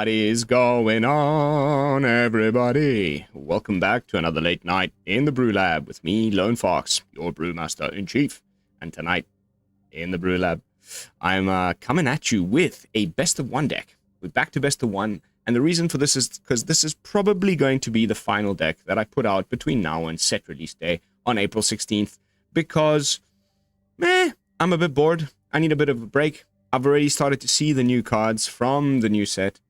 What is going on, everybody? Welcome back to another late night in the BrewLab with me, Lone Fox, your Brewmaster-in-Chief. And tonight, in the BrewLab, I'm coming at you with a Best of One deck. We're back to Best of One, and the reason for this is because this is probably going to be the final deck that I put out between now and set release day on April 16th, because, I'm a bit bored. I need a bit of a break. I've already started to see the new cards from the new set,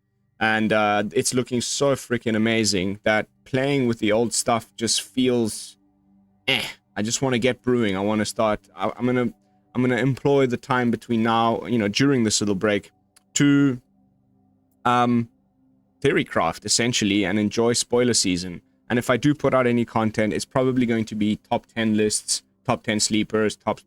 and it's looking so freaking amazing that playing with the old stuff just feels I just want to get brewing. I want to start. I'm gonna employ the time between now, during this little break, to theorycraft essentially and enjoy spoiler season. And if I do put out any content, it's probably going to be top 10 lists, top 10 sleepers, top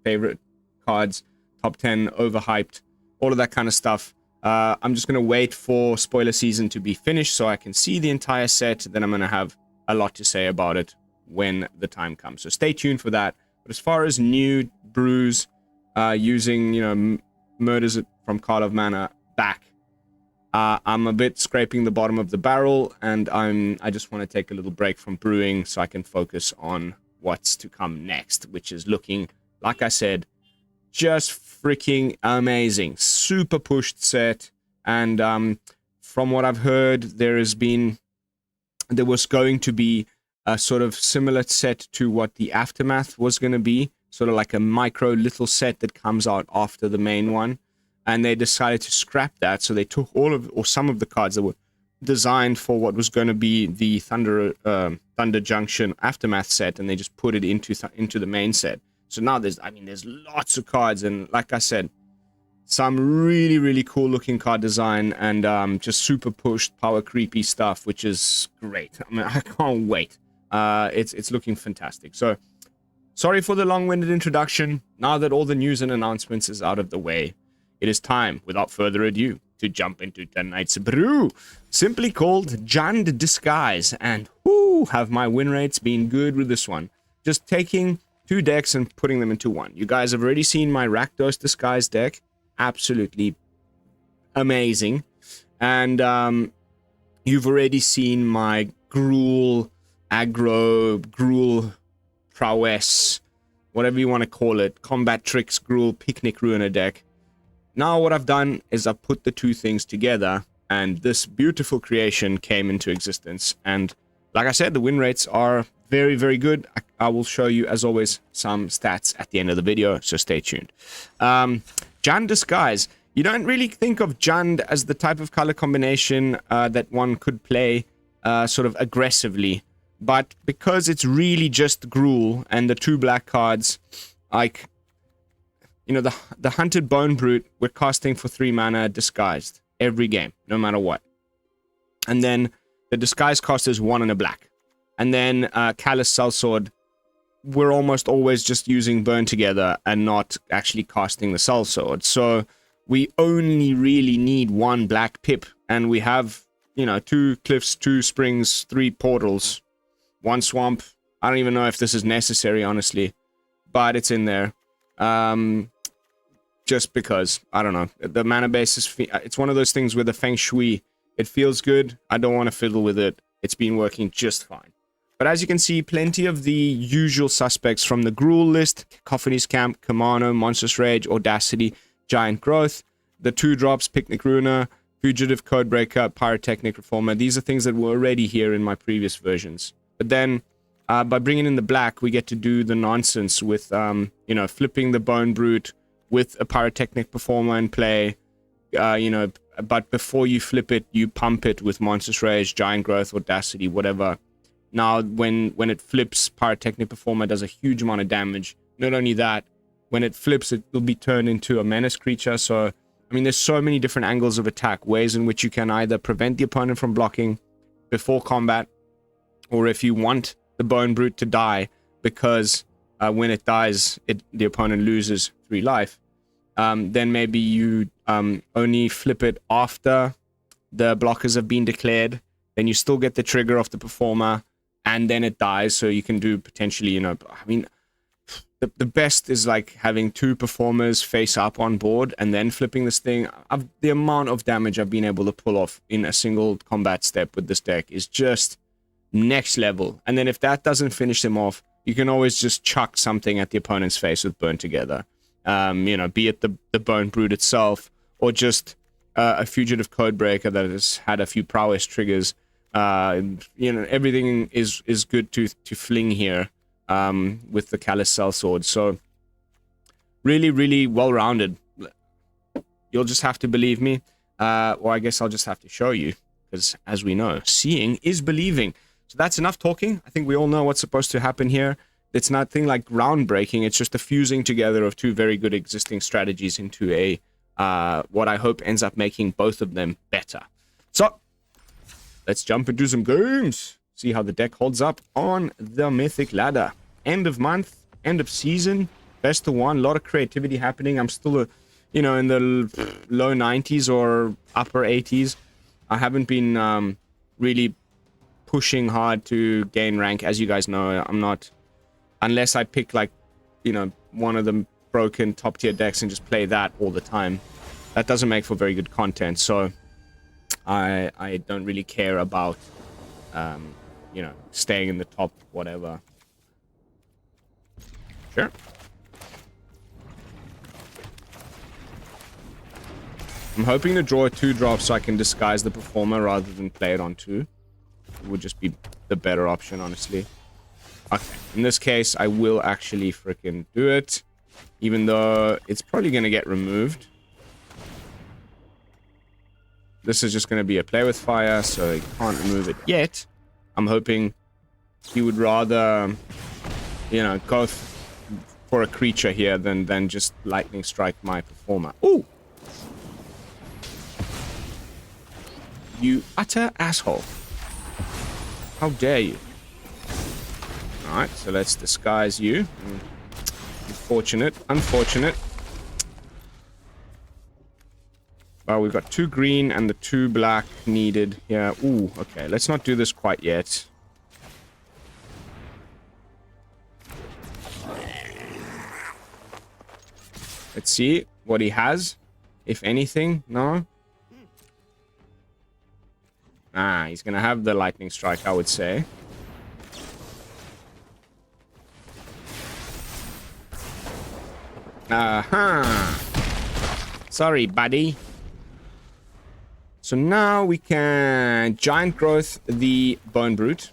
favorite cards, top 10 overhyped, all of that kind of stuff. I'm just going to wait for spoiler season to be finished so I can see the entire set. Then I'm going to have a lot to say about it when the time comes. So stay tuned for that. But as far as new brews, using, Murders from Call of Mana back, I'm a bit scraping the bottom of the barrel, and I just want to take a little break from brewing so I can focus on what's to come next, which is looking, like I said, just freaking amazing. Super pushed set, and from what I've heard, there was going to be a sort of similar set to what the Aftermath was going to be, sort of like a micro little set that comes out after the main one, and they decided to scrap that. So they took some of the cards that were designed for what was going to be the Thunder Junction Aftermath set, and they just put it into the main set. So now there's lots of cards, and like I said, some really, really cool looking card design, and just super pushed power creepy stuff, which is great. I can't wait. It's looking fantastic. So sorry for the long-winded introduction. Now that all the news and announcements is out of the way, it is time, without further ado, to jump into tonight's brew, simply called Rakdos Disguise. And have my win rates been good with this one. Just taking two decks and putting them into one. You guys have already seen my Rakdos Disguise deck. Absolutely amazing. And you've already seen my Gruul Prowess, whatever you want to call it, Combat Tricks Gruul Picnic Ruiner deck. Now what I've done is I've put the two things together, and this beautiful creation came into existence. And like I said, the win rates are very, very good. I will show you, as always, some stats at the end of the video, so stay tuned. Rakdos Disguise. You don't really think of Jund as the type of color combination that one could play sort of aggressively. But because it's really just Gruul and the two black cards, like, the Hunted Bonebrute, we're casting for 3 mana disguised every game, no matter what. And then the disguise cost is 1 and a black. And then Callous Sell-Sword, we're almost always just using Burn Together and not actually casting the Sell-Sword. So we only really need 1 black pip, and we have, 2 cliffs, 2 springs, 3 portals, 1 swamp. I don't even know if this is necessary, honestly, but it's in there. Just because, I don't know, the mana base is, it's one of those things with the Feng Shui. It feels good. I don't want to fiddle with it. It's been working just fine. But as you can see, plenty of the usual suspects from the Gruul list: Cacophony Scamp, Kumano, Monstrous Rage, Audacity, Giant Growth, the 2-drops, Picnic Ruiner, Fugitive Codebreaker, Pyrotechnic Performer. These are things that were already here in my previous versions. But then, by bringing in the black, we get to do the nonsense with, flipping the Bonebrute with a Pyrotechnic Performer in play, but before you flip it, you pump it with Monstrous Rage, Giant Growth, Audacity, whatever. Now, when it flips, Pyrotechnic Performer does a huge amount of damage. Not only that, when it flips, it will be turned into a menace creature. So, there's so many different angles of attack, ways in which you can either prevent the opponent from blocking before combat, or if you want the Bonebrute to die, because when it dies, the opponent loses 3 life, then maybe you only flip it after the blockers have been declared. Then you still get the trigger of the Performer, and then it dies, so you can do potentially, the best is like having 2 performers face up on board and then flipping this thing. The amount of damage I've been able to pull off in a single combat step with this deck is just next level. And then if that doesn't finish them off, you can always just chuck something at the opponent's face with Burn Together. You know, be it the Bonebrute itself, or just a Fugitive Codebreaker that has had a few prowess triggers. You know, everything is good to fling here with the Callous Sell-Sword. So really, really well-rounded. You'll just have to believe me. Or I guess I'll just have to show you, because as we know, seeing is believing. So that's enough talking. I think we all know what's supposed to happen here. It's nothing like groundbreaking. It's just a fusing together of 2 very good existing strategies into a what I hope ends up making both of them better. So let's jump into some games. See how the deck holds up on the Mythic ladder. End of month, end of season, best of 1. A lot of creativity happening. I'm still, you know, in the low 90s or upper 80s. I haven't been really pushing hard to gain rank. As you guys know, I'm not, unless I pick like, you know, one of the broken top tier decks and just play that all the time. That doesn't make for very good content. So I don't really care about, you know, staying in the top, whatever. Sure. I'm hoping to draw a 2-drop so I can disguise the Performer rather than play it on 2. It would just be the better option, honestly. Okay, in this case, I will actually freaking do it. Even though it's probably going to get removed. This is just going to be a play with fire, so he can't remove it yet. I'm hoping he would rather, you know, go for a creature here than just lightning strike my Performer. Ooh! You utter asshole. How dare you? Alright, so let's disguise you. Unfortunate. Well, we've got 2 green and the 2 black needed here. Ooh, okay, let's not do this quite yet. Let's see what he has, if anything. No? Ah, he's gonna have the lightning strike, I would say. Sorry, buddy. So now we can giant growth the Bonebrute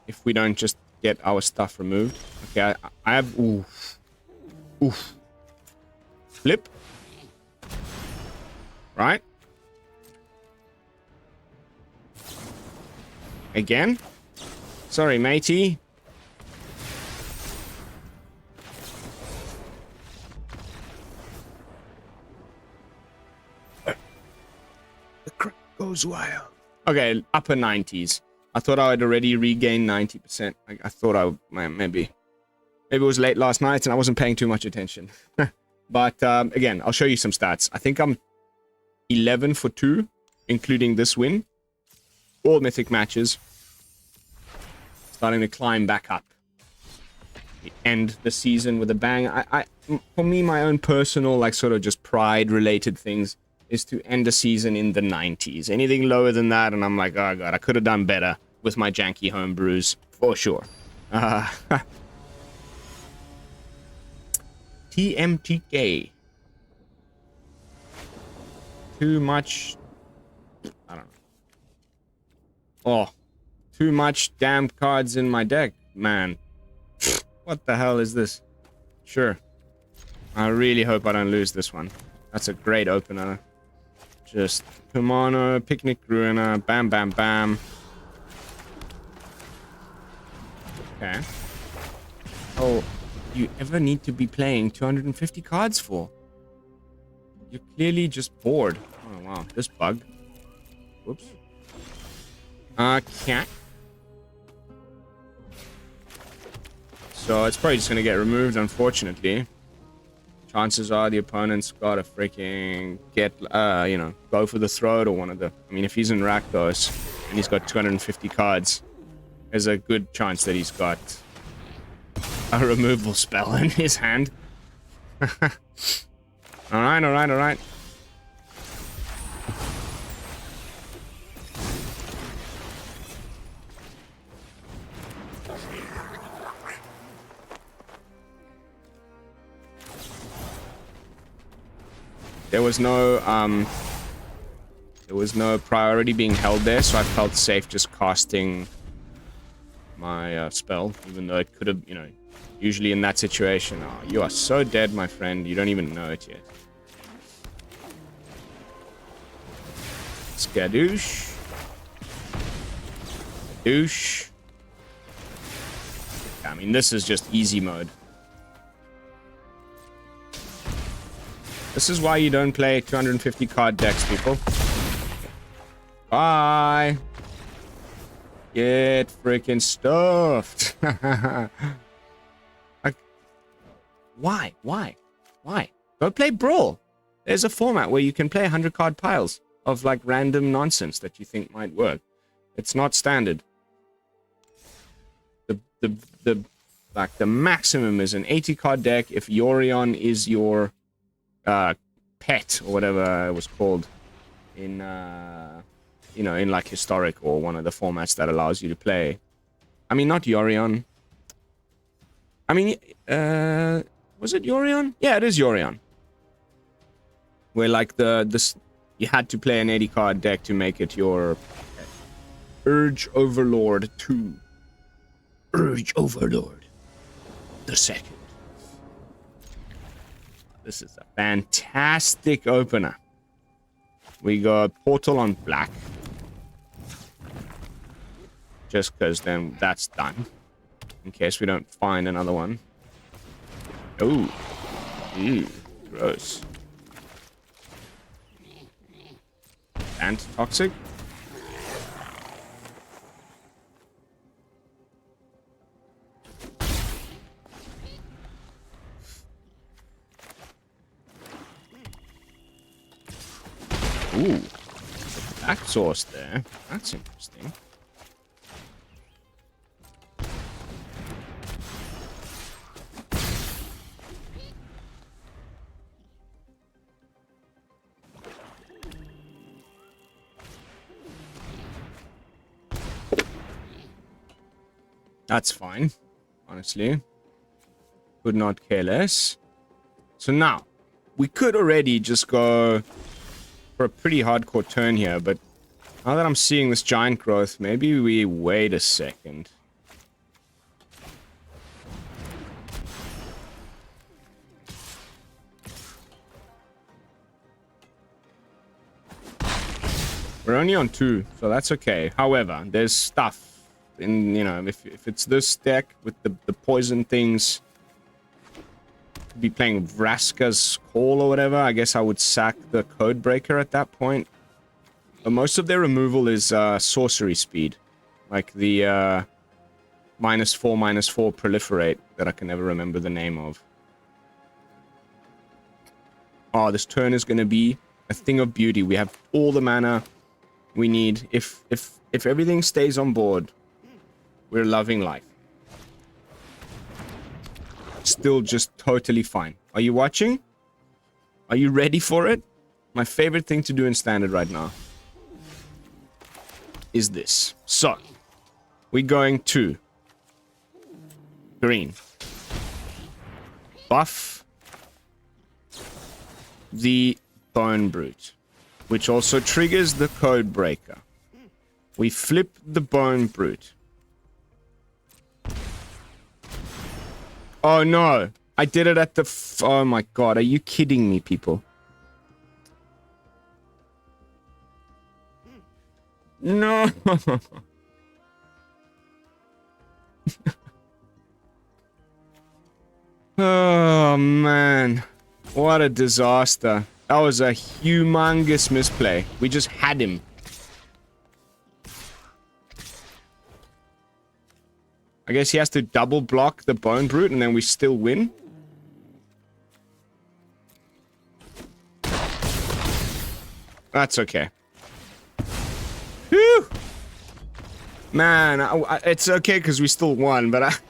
if we don't just get our stuff removed. Okay, I have... Oof. Flip. Right. Again. Sorry, matey. The crap goes wild. Okay, upper 90s. I thought I had already regained 90%. I thought maybe it was late last night and I wasn't paying too much attention. But again, I'll show you some stats. I think I'm 11 for 2, including this win. All Mythic matches. Starting to climb back up. We end the season with a bang. For me, my own personal, like, sort of just pride-related things is to end the season in the 90s. Anything lower than that, and I'm like, oh god, I could have done better with my janky homebrews, for sure. TMTK. Too much... I don't know. Oh, too much damn cards in my deck, man. What the hell is this? Sure. I really hope I don't lose this one. That's a great opener. Just Kumano, Picnic Ruiner, bam, bam, bam. Okay. Oh, do you ever need to be playing 250 cards for? You're clearly just bored. Oh, wow. This bug. Whoops. Cat. So it's probably just going to get removed, unfortunately. Chances are the opponent's got to freaking get, you know, go for the throat or one of the... I mean, if he's in Rakdos and he's got 250 cards, there's a good chance that he's got a removal spell in his hand. Alright, alright, alright. There was no priority being held there, so I felt safe just casting my spell, even though it could have, you know, usually in that situation. Oh, you are so dead, my friend. You don't even know it yet. Skadoosh. Douche. I mean, this is just easy mode. This is why you don't play 250 card decks, people. Bye. Get freaking stuffed. Like, why? Go play Brawl. There's a format where you can play 100 card piles of like random nonsense that you think might work. It's not standard. The maximum is an 80 card deck if Yorion is your pet or whatever it was called in you know, in like historic or one of the formats that allows you to play. I mean, not Yorion. I mean, was it Yorion? Yeah, it is Yorion. Where like you had to play an 80 card deck to make it your Urge Overlord 2. Urge Overlord the second. This is a fantastic opener. We got Portal on black. Just because then that's done. In case we don't find another one. Oh. Ew. Gross. And toxic. Ooh, back source there. That's interesting. That's fine, honestly. Could not care less. So now, we could already just go for a pretty hardcore turn here, but now that I'm seeing this giant growth, maybe we wait a second. We're only on 2, so that's okay. However, there's stuff in, you know, if it's this deck with the poison things, could be playing Vraska's Call or whatever. I guess I would sack the Codebreaker at that point. But most of their removal is sorcery speed, like the -4/-4 proliferate that I can never remember the name of. Oh, this turn is going to be a thing of beauty. We have all the mana we need. If everything stays on board, we're loving life. Still just totally fine. Are you watching? Are you ready for it? My favorite thing to do in Standard right now is this. So, we're going to green. Buff the Bonebrute, which also triggers the Codebreaker. We flip the Bonebrute. Oh no, I did it at the oh my god, are you kidding me, people? No. Oh man, what a disaster. That was a humongous misplay. We just had him. I guess he has to double block the Bonebrute and then we still win. That's okay. Whew! Man, it's okay because we still won, but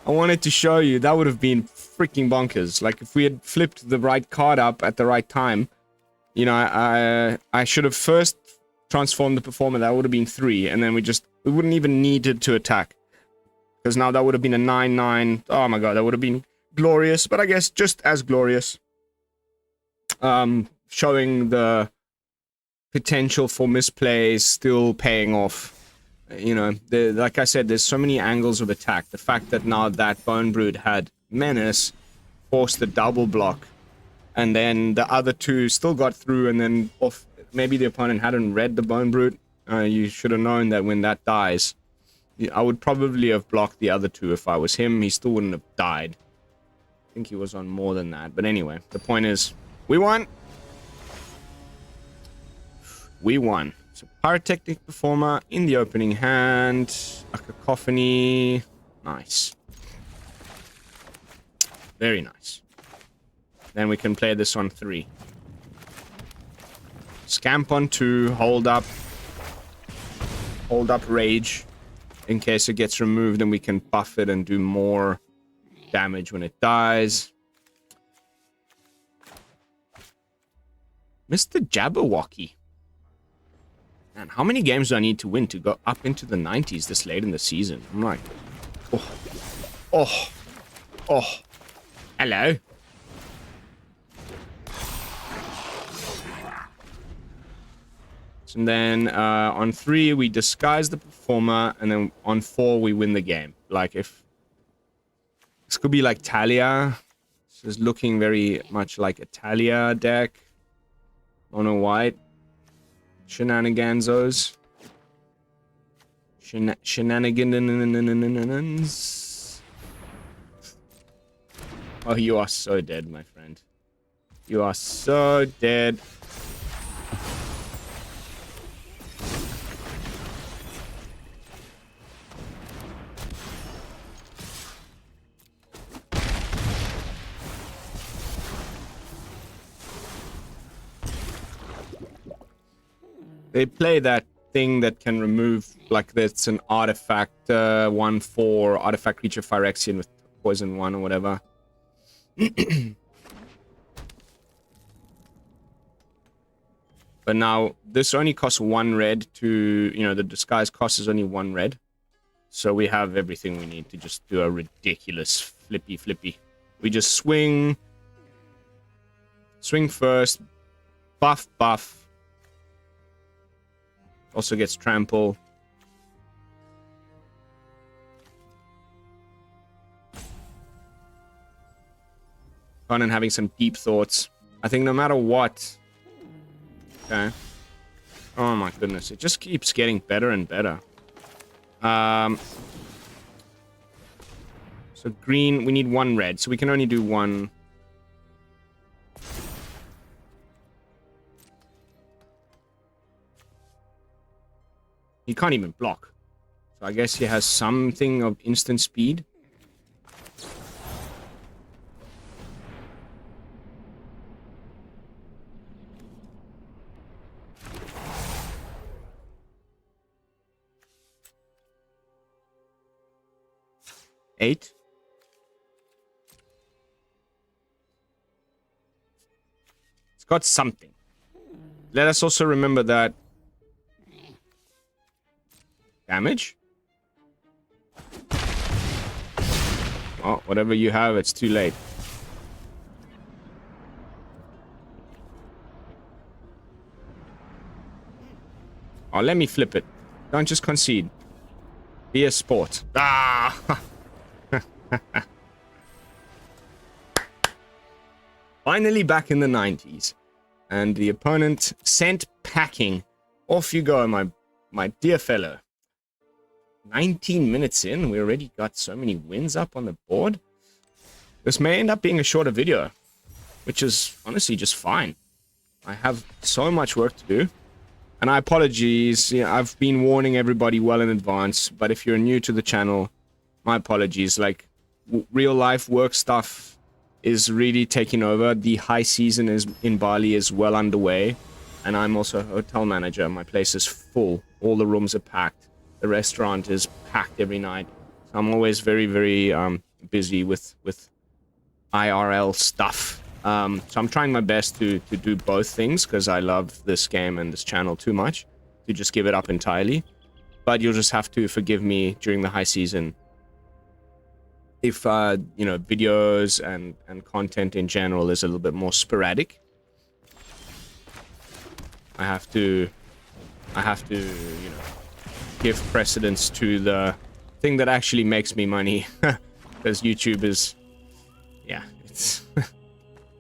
I wanted to show you. That would have been freaking bonkers. Like, if we had flipped the right card up at the right time, you know, I should have first transformed the Performer. That would have been 3, and then we wouldn't even needed to attack. Because now that would have been a 9/9. Oh my god, that would have been glorious. But I guess just as glorious. Showing the potential for misplays still paying off. You know, like I said, there's so many angles of attack. The fact that now that Bonebrute had Menace forced the double block, and then the other two still got through, and then maybe the opponent hadn't read the Bonebrute. You should have known that when that dies, I would probably have blocked the other two if I was him. He still wouldn't have died. I think he was on more than that. But anyway, the point is, we won. We won. So Pyrotechnic Performer in the opening hand. A Cacophony. Nice. Very nice. Then we can play this on 3. Scamp on 2. Hold up. Hold up Rage. In case it gets removed, and we can buff it and do more damage when it dies. Mr. Jabberwocky. Man, how many games do I need to win to go up into the 90s this late in the season? I'm like, oh, hello. And then on 3 we disguise the Performer, and then on 4 we win the game. Like, if this could be like Talia. This is looking very much like a Talia deck. Mono white. Shenaniganzos. Shenanigans. Oh, you are so dead, my friend. You are so dead. They play that thing that can remove, like, that's an artifact 1/4 artifact creature Phyrexian with poison 1 or whatever. But now this only costs 1 red to, you know, the disguise cost is only 1 red. So we have everything we need to just do a ridiculous flippy. We just swing first, buff. Also gets trample. Fun and having some deep thoughts. I think no matter what. Okay. Oh my goodness. It just keeps getting better and better. So green, we need 1 red. So we can only do 1. He can't even block. So I guess he has something of instant speed. Eight. It's got something. Let us also remember that damage? Oh, whatever you have, it's too late. Oh, let me flip it. Don't just concede. Be a sport. Ah! Finally back in the 90s. And the opponent sent packing. Off you go, my dear fellow. 19 minutes in, we already got so many wins up on the board. This may end up being a shorter video, which is honestly just fine. I have so much work to do. And I apologize, you know, I've been warning everybody well in advance, but if you're new to the channel, my apologies. Like, real life work stuff is really taking over. The high season in Bali is well underway, and I'm also a hotel manager. My place is full. All the rooms are packed. The restaurant is packed every night. So I'm always very, very busy with IRL stuff. So I'm trying my best to do both things because I love this game and this channel too much to just give it up entirely. But you'll just have to forgive me during the high season if you know, videos and content in general is a little bit more sporadic. I have to you know, give precedence to the thing that actually makes me money, because YouTube is, yeah, it's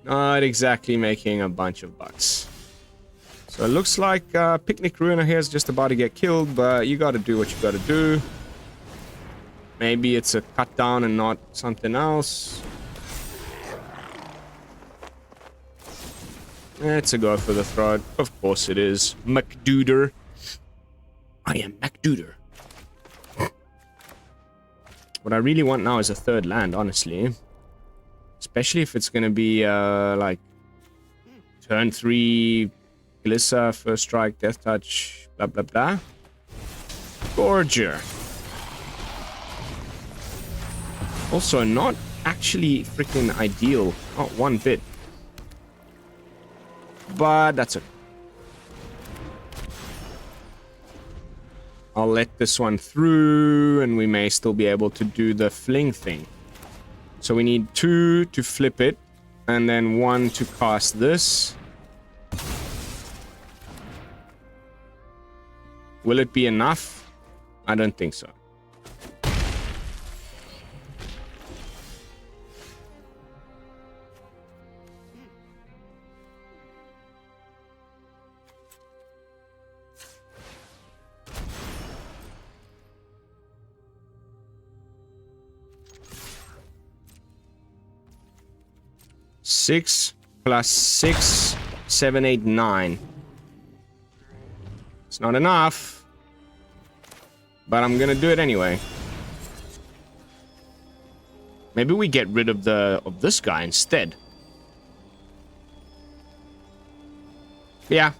not exactly making a bunch of bucks. So it looks like Picnic Ruiner here is just about to get killed, but you gotta do what you gotta do. Maybe it's a cut down and not something else. It's a go for the throat. Of course it is. McDooder. I am McDooder. What I really want now is a third land, honestly. Especially if it's gonna be, like, turn 3, Glissa, first strike, death touch, blah blah blah. Gorger. Also, not actually freaking ideal. Not one bit. But that's okay. I'll let this one through, and we may still be able to do the fling thing. So we need 2 to flip it, and then 1 to cast this. Will it be enough? I don't think so. Six plus 6, 7, 8, 9. It's not enough, but I'm gonna do it anyway. Maybe we get rid of this guy instead. Yeah.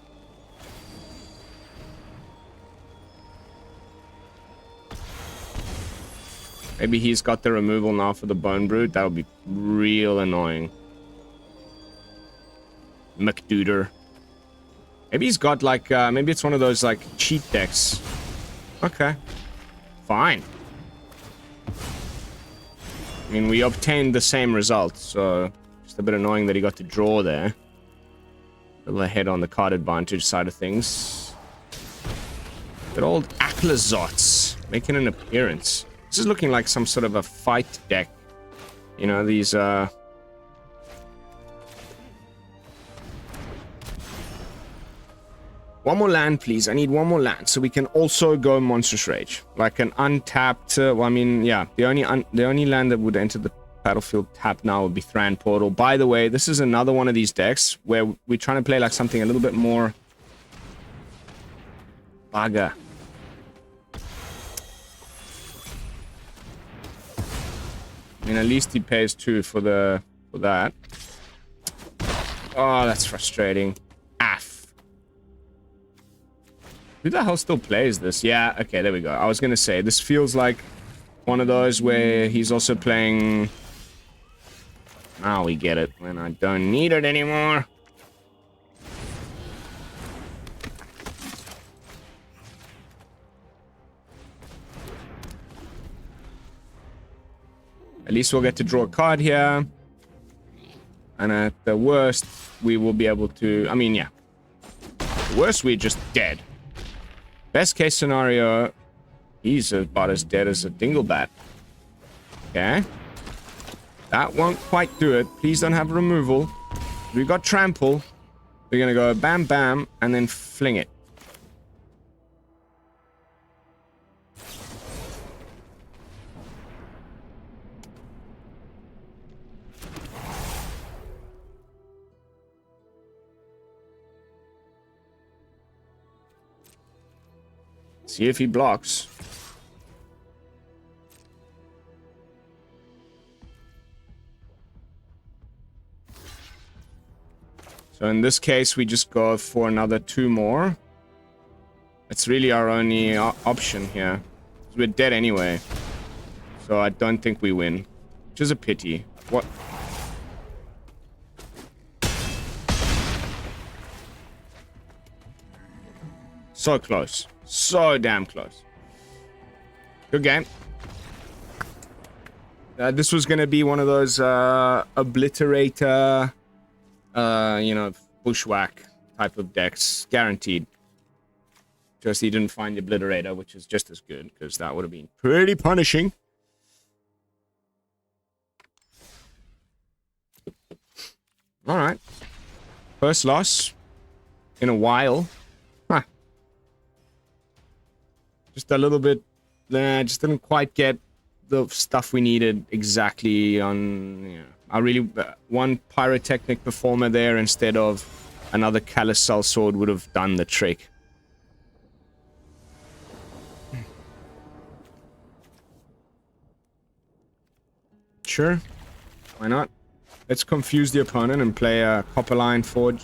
Maybe he's got the removal now for the Bonebrute. That would be real annoying. McDooder. Maybe he's got like, maybe it's one of those like cheat decks. Okay. Fine. I mean, we obtained the same result, so just a bit annoying that he got to draw there. A little ahead on the card advantage side of things. Good old Aklazots making an appearance. This is looking like some sort of a fight deck. You know, these, one more land, please. I need one more land so we can also go Monstrous Rage. Like an untapped... well, I mean, yeah. The only land that would enter the battlefield tapped now would be Thran Portal. By the way, this is another one of these decks where we're trying to play like something a little bit more... bugger. I mean, at least he pays 2 for that. Oh, that's frustrating. Who the hell still plays this? Yeah, okay, there we go. I was gonna say, this feels like one of those where he's also playing... Now we get it, when I don't need it anymore. At least we'll get to draw a card here. And at the worst, we will be able to... I mean, yeah. At the worst, we're just dead. Best case scenario, he's about as dead as a dinglebat. Okay. That won't quite do it. Please don't have removal. We got trample. We're gonna go bam bam and then fling it. See if he blocks. So in this case, we just go for another 2 more. It's really our only option here. We're dead anyway. So I don't think we win. which is a pity. What? So close. So damn close. Good game. This was going to be one of those obliterator, you know, bushwhack type of decks. Guaranteed. Just he didn't find the obliterator, which is just as good, because that would have been pretty punishing. Alright. First loss in a while. Huh. Just a little bit. Just didn't quite get the stuff we needed exactly on. You know, I really. One Pyrotechnic Performer there instead of another Callous Sell-Sword would have done the trick. Sure. Why not? Let's confuse the opponent and play a Copperline Forge.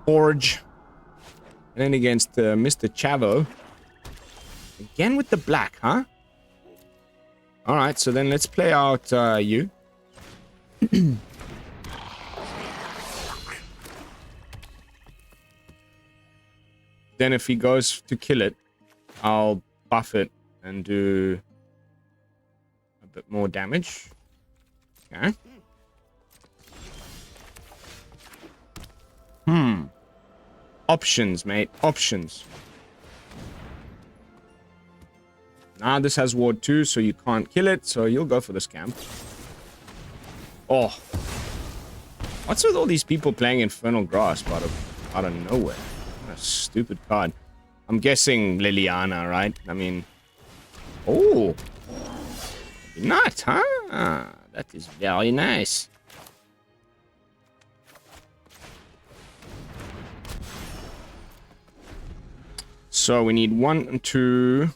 Forge. And then against Mr. Chavo. Again with the black, huh? Alright, so then let's play out you. Then if he goes to kill it, I'll buff it and do a bit more damage. Okay. Options, mate. Options. Now this has ward 2, so you can't kill it, so you'll go for the scamp. Oh. What's with all these people playing Infernal Grasp out of nowhere? What a stupid card. I'm guessing Liliana, right? I mean... Oh! Not, huh? That is very nice. So we need 1 and 2.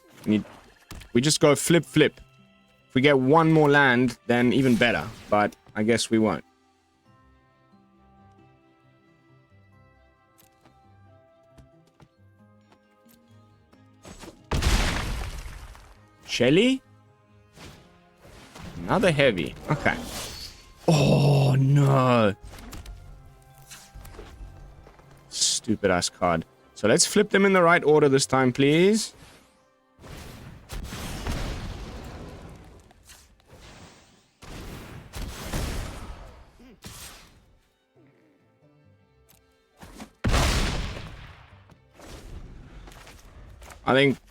We just go flip, flip. If we get one more land, then even better. But I guess we won't. Shelly? Another heavy. Okay. Oh, no. Stupid ass card. So let's flip them in the right order this time, please.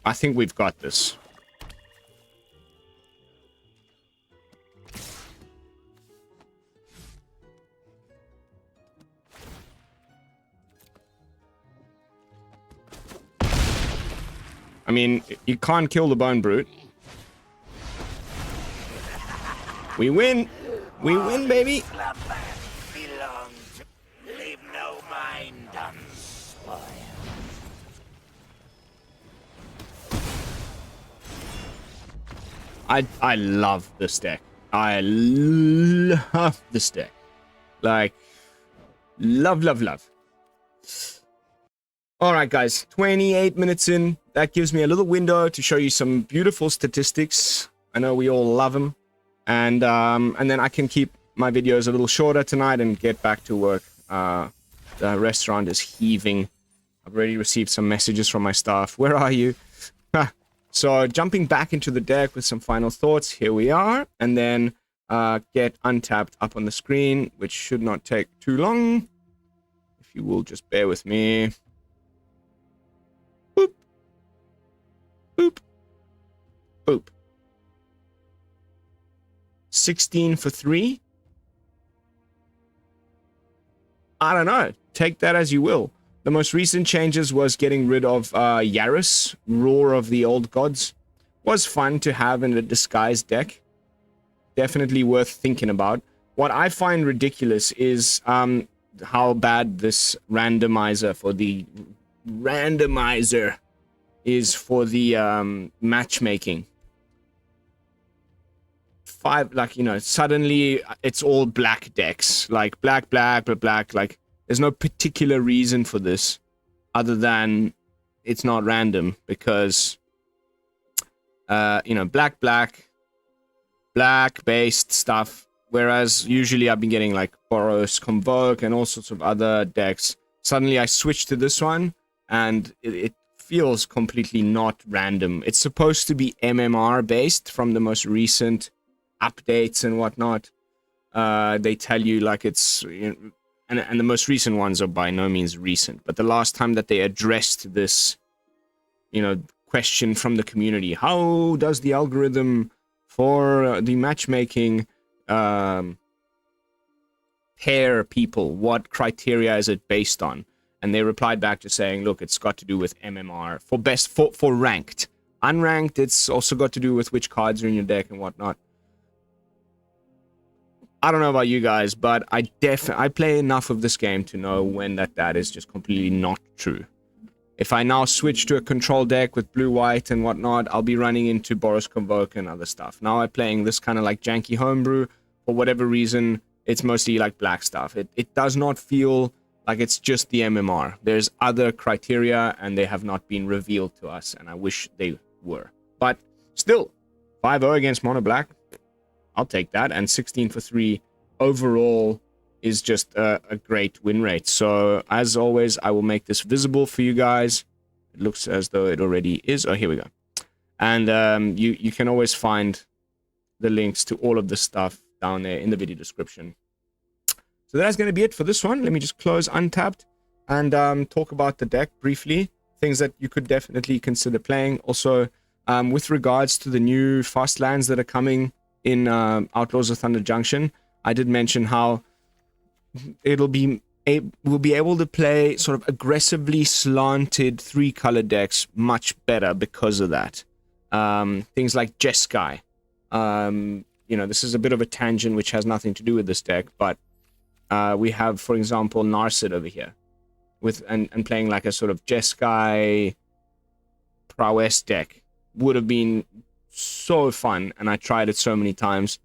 I think we've got this. I mean, you can't kill the Bonebrute. We win! We win, baby! Leave no mind unspoiled. I love this deck. I love this deck. Like, love, love, love. Alright guys, 28 minutes in. That gives me a little window to show you some beautiful statistics. I know we all love them. And then I can keep my videos a little shorter tonight and get back to work. The restaurant is heaving. I've already received some messages from my staff. Where are you? So jumping back into the deck with some final thoughts. Here we are. And then get Untapped up on the screen, which should not take too long. If you will just bear with me. Boop. Boop. Boop. 16 for 3. I don't know. Take that as you will. The most recent changes was getting rid of Yaris, RAWR of the Old Gods. Was fun to have in a disguised deck. Definitely worth thinking about. What I find ridiculous is how bad this randomizer is for the matchmaking. Suddenly it's all black decks. Like black, black, black, black. Like, there's no particular reason for this other than it's not random because, black, black, black-based stuff, whereas usually I've been getting like Boros, Convoke, and all sorts of other decks. Suddenly I switched to this one, and it feels completely not random. It's supposed to be MMR-based from the most recent updates and whatnot. They tell you like it's... And the most recent ones are by no means recent, but the last time that they addressed this, question from the community, how does the algorithm for the matchmaking pair people? What criteria is it based on? And they replied back to saying, look, it's got to do with MMR for ranked. Unranked, it's also got to do with which cards are in your deck and whatnot. I don't know about you guys, but I play enough of this game to know when that is just completely not true. If I now switch to a control deck with blue-white and whatnot, I'll be running into Boros Convoke and other stuff. Now I'm playing this kind of like janky homebrew. For whatever reason, it's mostly like black stuff. It does not feel like it's just the MMR. There's other criteria, and they have not been revealed to us, and I wish they were. But still, 5-0 against Mono Black. I'll take that, and 16 for 3 overall is just a great win rate. So, as always, I will make this visible for you guys. It looks as though it already is. Oh, here we go. And you can always find the links to all of this stuff down there in the video description. So that's going to be it for this one. Let me just close Untapped and talk about the deck briefly. Things that you could definitely consider playing. Also, with regards to the new fast lands that are coming in Outlaws of Thunder Junction, I did mention how we'll be able to play sort of aggressively slanted 3-color decks much better because of that. Things like Jeskai. This is a bit of a tangent which has nothing to do with this deck, but we have, for example, Narset over here and playing like a sort of Jeskai Prowess deck would have been so fun, and I tried it so many times.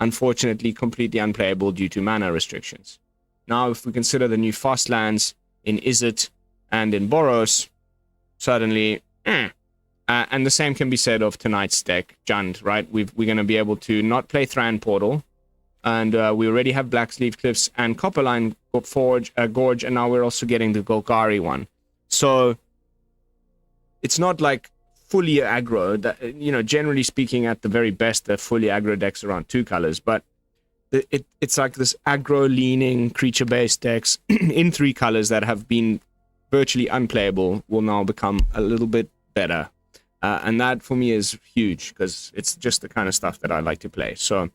Unfortunately, completely unplayable due to mana restrictions. Now, if we consider the new fast lands in Izzet and in Boros, suddenly, and the same can be said of tonight's deck, Jund, right? We're going to be able to not play Thran Portal, and we already have Blackcleave Cliffs and Copperline Gorge, and now we're also getting the Golgari one. So, it's not like fully aggro. Generally speaking, at the very best, they're fully aggro decks around 2 colors, but it's like this aggro-leaning, creature-based decks in 3 colors that have been virtually unplayable will now become a little bit better. And that, for me, is huge, because it's just the kind of stuff that I like to play. So,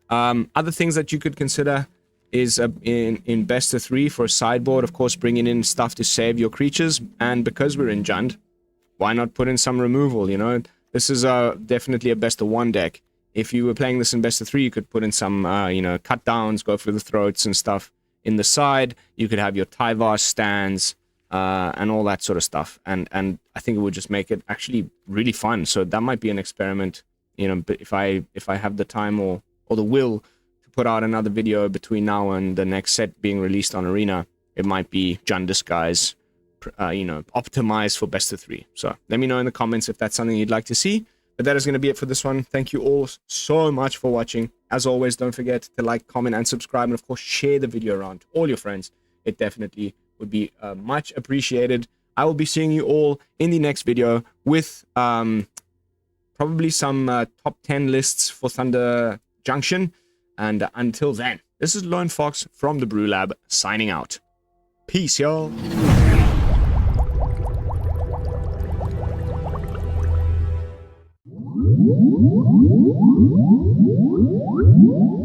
other things that you could consider is in best of 3 for a sideboard, of course, bringing in stuff to save your creatures. And because we're in Jund, why not put in some removal, This is definitely a best of 1 deck. If you were playing this in best of 3, you could put in some, cut downs, go for the throats and stuff in the side. You could have your Tyvar stands and all that sort of stuff. And I think it would just make it actually really fun. So that might be an experiment, but if I have the time or the will to put out another video between now and the next set being released on Arena, it might be Rakdos Disguise, optimized for best of 3. So let me know in the comments if that's something you'd like to see. But that is going to be it for this one. Thank you all so much for watching. As always, don't forget to like, comment, and subscribe, and of course share the video around to all your friends. It definitely would be much appreciated. I will be seeing you all in the next video with probably some top 10 lists for Thunder Junction. And until then, this is Lone Fox from the BrewLab signing out. Peace, y'all. Woo!